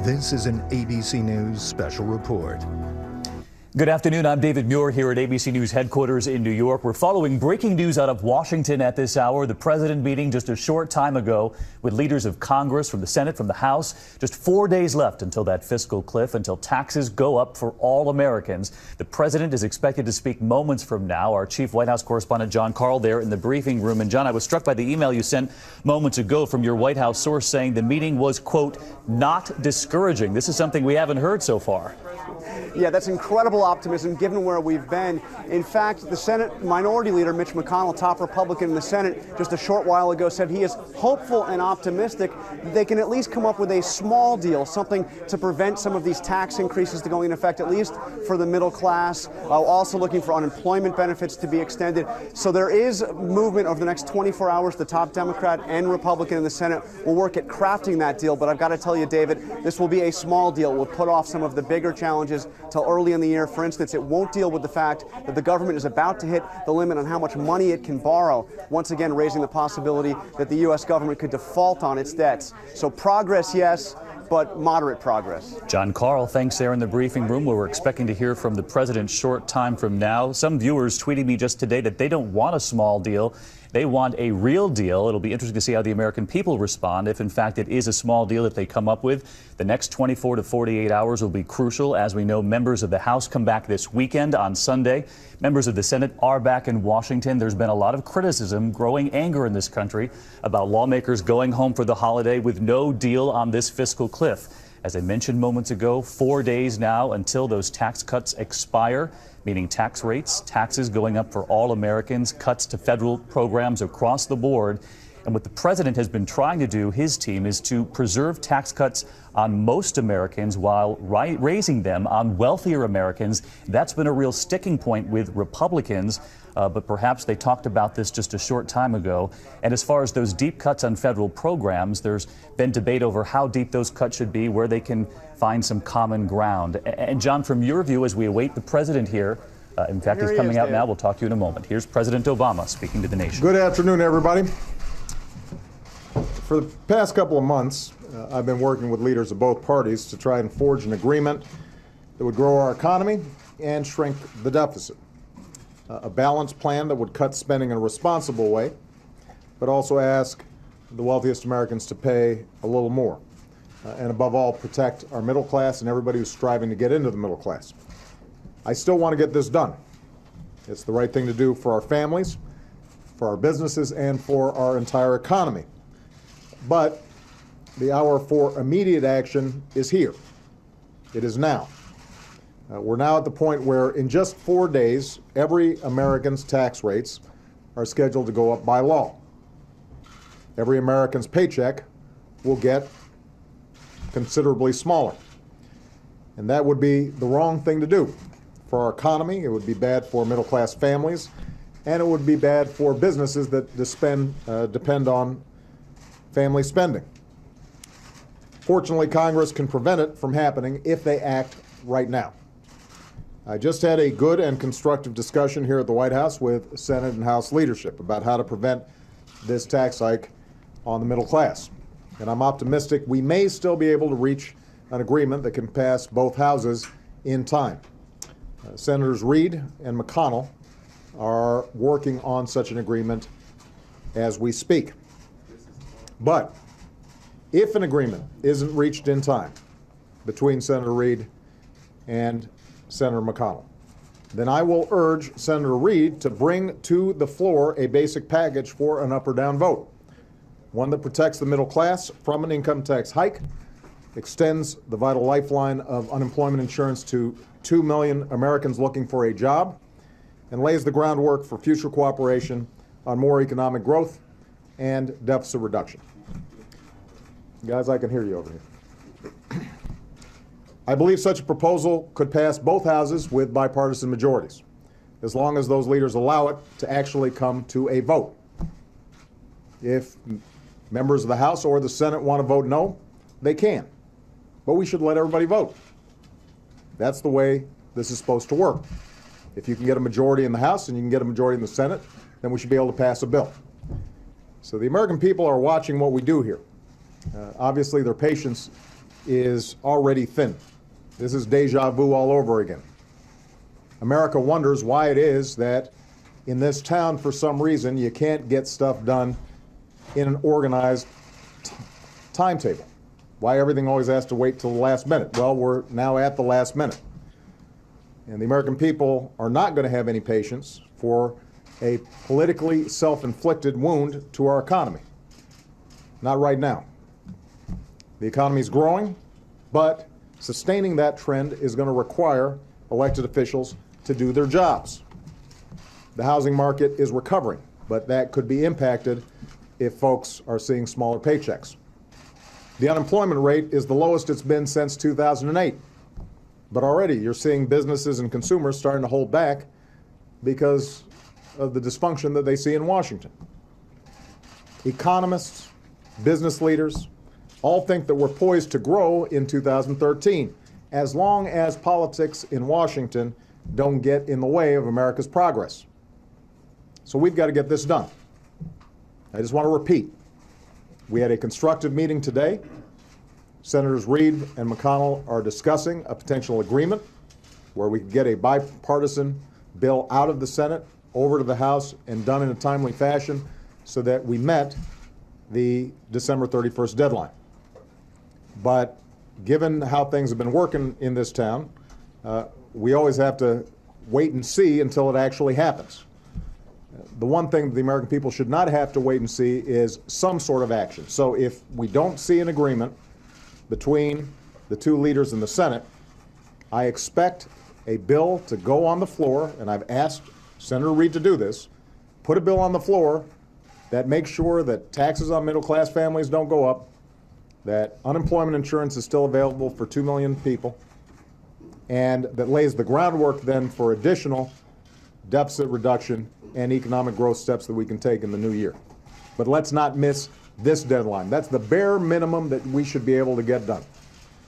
This is an ABC News special report. Good afternoon. I'm David Muir here at ABC News headquarters in New York. We're following breaking news out of Washington at this hour. The president meeting just a short time ago with leaders of Congress, from the Senate, from the House. Just 4 days left until that fiscal cliff, until taxes go up for all Americans. The president is expected to speak moments from now. Our chief White House correspondent John Karl there in the briefing room. And John, I was struck by the email you sent moments ago from your White House source saying the meeting was, quote, not discouraging. This is something we haven't heard so far. Yeah, that's incredible optimism given where we've been. In fact, the Senate Minority Leader Mitch McConnell, top Republican in the Senate, just a short while ago said he is hopeful and optimistic that they can at least come up with a small deal, something to prevent some of these tax increases to go into effect, at least for the middle class, also looking for unemployment benefits to be extended. So there is movement over the next 24 hours. The top Democrat and Republican in the Senate will work at crafting that deal. But I've got to tell you, David, this will be a small deal. We'll put off some of the bigger challenges till early in the year. For instance, it won't deal with the fact that the government is about to hit the limit on how much money it can borrow, once again raising the possibility that the U.S. government could default on its debts. So progress, yes, but moderate progress. John Karl, thanks there in the briefing room, where we're expecting to hear from the president short time from now. Some viewers tweeting me just today that they don't want a small deal. They want a real deal. It'll be interesting to see how the American people respond if, in fact, it is a small deal that they come up with. The next 24 to 48 hours will be crucial. As we know, members of the House come back this weekend on Sunday. Members of the Senate are back in Washington. There's been a lot of criticism, growing anger in this country about lawmakers going home for the holiday with no deal on this fiscal cliff. As I mentioned moments ago, 4 days now until those tax cuts expire, meaning tax rates, taxes going up for all Americans, cuts to federal programs across the board. And what the president has been trying to do, his team, is to preserve tax cuts on most Americans while raising them on wealthier Americans. That's been a real sticking point with Republicans. But perhaps they talked about this just a short time ago. And as far as those deep cuts on federal programs, there's been debate over how deep those cuts should be, where they can find some common ground. And John, from your view, as we await the president here, in fact, he's coming out now. We'll talk to you in a moment. Here's President Obama speaking to the nation. Good afternoon, everybody. For the past couple of months, I've been working with leaders of both parties to try and forge an agreement that would grow our economy and shrink the deficit. A balanced plan that would cut spending in a responsible way, but also ask the wealthiest Americans to pay a little more. And above all, protect our middle class and everybody who's striving to get into the middle class. I still want to get this done. It's the right thing to do for our families, for our businesses, and for our entire economy. But the hour for immediate action is here. It is now. We're now at the point where in just 4 days, every American's tax rates are scheduled to go up by law. Every American's paycheck will get considerably smaller. And that would be the wrong thing to do for our economy. It would be bad for middle-class families, and it would be bad for businesses that depend on family spending. Fortunately, Congress can prevent it from happening if they act right now. I just had a good and constructive discussion here at the White House with Senate and House leadership about how to prevent this tax hike on the middle class. And I'm optimistic we may still be able to reach an agreement that can pass both houses in time. Senators Reid and McConnell are working on such an agreement as we speak. But if an agreement isn't reached in time between Senator Reid and Senator McConnell, then I will urge Senator Reid to bring to the floor a basic package for an up or down vote. One that protects the middle class from an income tax hike, extends the vital lifeline of unemployment insurance to 2 million Americans looking for a job, and lays the groundwork for future cooperation on more economic growth and deficit reduction. Guys, I can hear you over here. I believe such a proposal could pass both houses with bipartisan majorities, as long as those leaders allow it to actually come to a vote. If members of the House or the Senate want to vote no, they can. But we should let everybody vote. That's the way this is supposed to work. If you can get a majority in the House and you can get a majority in the Senate, then we should be able to pass a bill. So the American people are watching what we do here. Obviously, their patience is already thin. This is deja vu all over again. America wonders why it is that in this town, for some reason, you can't get stuff done in an organized timetable. Why everything always has to wait till the last minute. Well, we're now at the last minute. And the American people are not going to have any patience for a politically self-inflicted wound to our economy. Not right now. The economy is growing, but sustaining that trend is going to require elected officials to do their jobs. The housing market is recovering, but that could be impacted if folks are seeing smaller paychecks. The unemployment rate is the lowest it's been since 2008. But already you're seeing businesses and consumers starting to hold back because of the dysfunction that they see in Washington. Economists, business leaders, all think that we're poised to grow in 2013, as long as politics in Washington don't get in the way of America's progress. So we've got to get this done. I just want to repeat, we had a constructive meeting today. Senators Reid and McConnell are discussing a potential agreement where we could get a bipartisan bill out of the Senate, over to the House, and done in a timely fashion so that we met the December 31st deadline. But given how things have been working in this town, we always have to wait and see until it actually happens. The one thing that the American people should not have to wait and see is some sort of action. So if we don't see an agreement between the two leaders in the Senate, I expect a bill to go on the floor, and I've asked Senator Reid to do this, put a bill on the floor that makes sure that taxes on middle-class families don't go up, that unemployment insurance is still available for 2 million people, and that lays the groundwork then for additional deficit reduction and economic growth steps that we can take in the new year. But let's not miss this deadline. That's the bare minimum that we should be able to get done.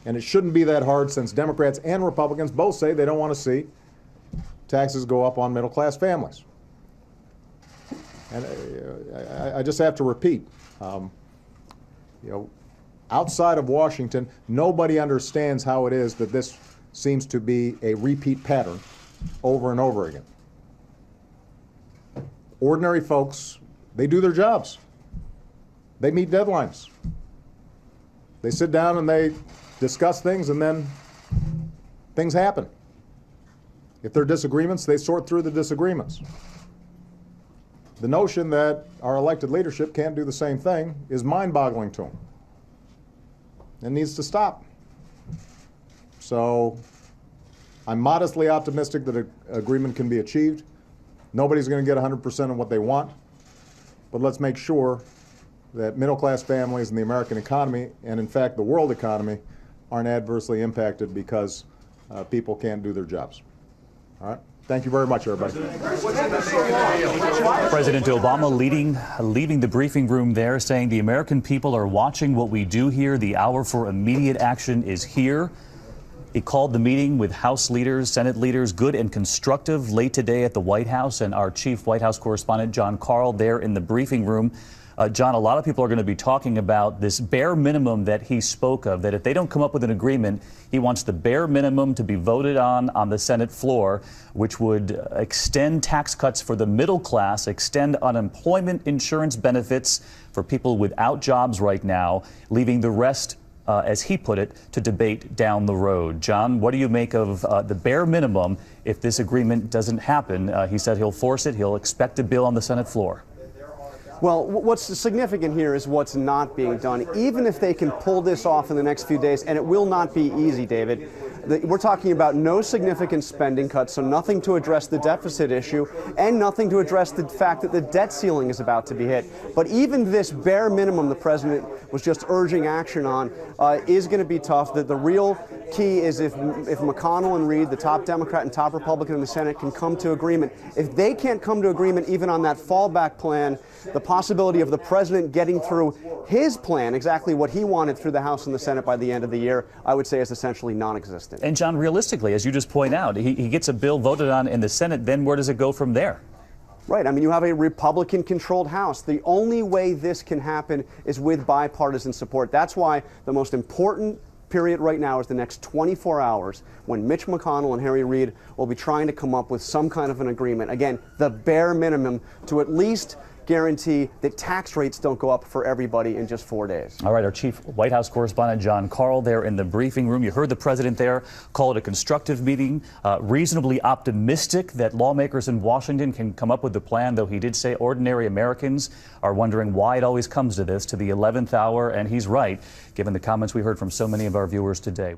And it shouldn't be that hard, since Democrats and Republicans both say they don't want to see taxes go up on middle-class families. And I just have to repeat, outside of Washington, nobody understands how it is that this seems to be a repeat pattern over and over again. Ordinary folks, they do their jobs. They meet deadlines. They sit down and they discuss things, and then things happen. If there are disagreements, they sort through the disagreements. The notion that our elected leadership can't do the same thing is mind-boggling to them. It needs to stop. So I'm modestly optimistic that an agreement can be achieved. Nobody's going to get 100% of what they want, but let's make sure that middle-class families and the American economy, and in fact the world economy, aren't adversely impacted because people can't do their jobs. All right? Thank you very much, everybody. President Obama leaving the briefing room there, saying the American people are watching what we do here. The hour for immediate action is here. He called the meeting with House leaders, Senate leaders, good and constructive late today at the White House, and our chief White House correspondent, John Karl, there in the briefing room. John, a lot of people are going to be talking about this bare minimum that he spoke of, that if they don't come up with an agreement, he wants the bare minimum to be voted on the Senate floor, which would extend tax cuts for the middle class, extend unemployment insurance benefits for people without jobs right now, leaving the rest, as he put it, to debate down the road. John, what do you make of the bare minimum if this agreement doesn't happen? He said he'll force it. He'll expect a bill on the Senate floor. Well, what's significant here is what's not being done. Even if they can pull this off in the next few days, and it will not be easy, David, we're talking about no significant spending cuts, so nothing to address the deficit issue, and nothing to address the fact that the debt ceiling is about to be hit. But even this bare minimum the president was just urging action on is going to be tough. The real key is if McConnell and Reid, the top Democrat and top Republican in the Senate, can come to agreement. If they can't come to agreement even on that fallback plan, the possibility of the president getting through his plan, exactly what he wanted, through the House and the Senate by the end of the year, I would say is essentially non-existent. And John, realistically, as you just point out, he gets a bill voted on in the Senate, then where does it go from there? Right. I mean, you have a Republican-controlled House. The only way this can happen is with bipartisan support. That's why the most important period right now is the next 24 hours when Mitch McConnell and Harry Reid will be trying to come up with some kind of an agreement. Again, the bare minimum to at least guarantee that tax rates don't go up for everybody in just 4 days. All right, our chief White House correspondent John Karl there in the briefing room. You heard the president there call it a constructive meeting, reasonably optimistic that lawmakers in Washington can come up with the plan, though he did say ordinary Americans are wondering why it always comes to this, to the 11th hour, and he's right, given the comments we heard from so many of our viewers today.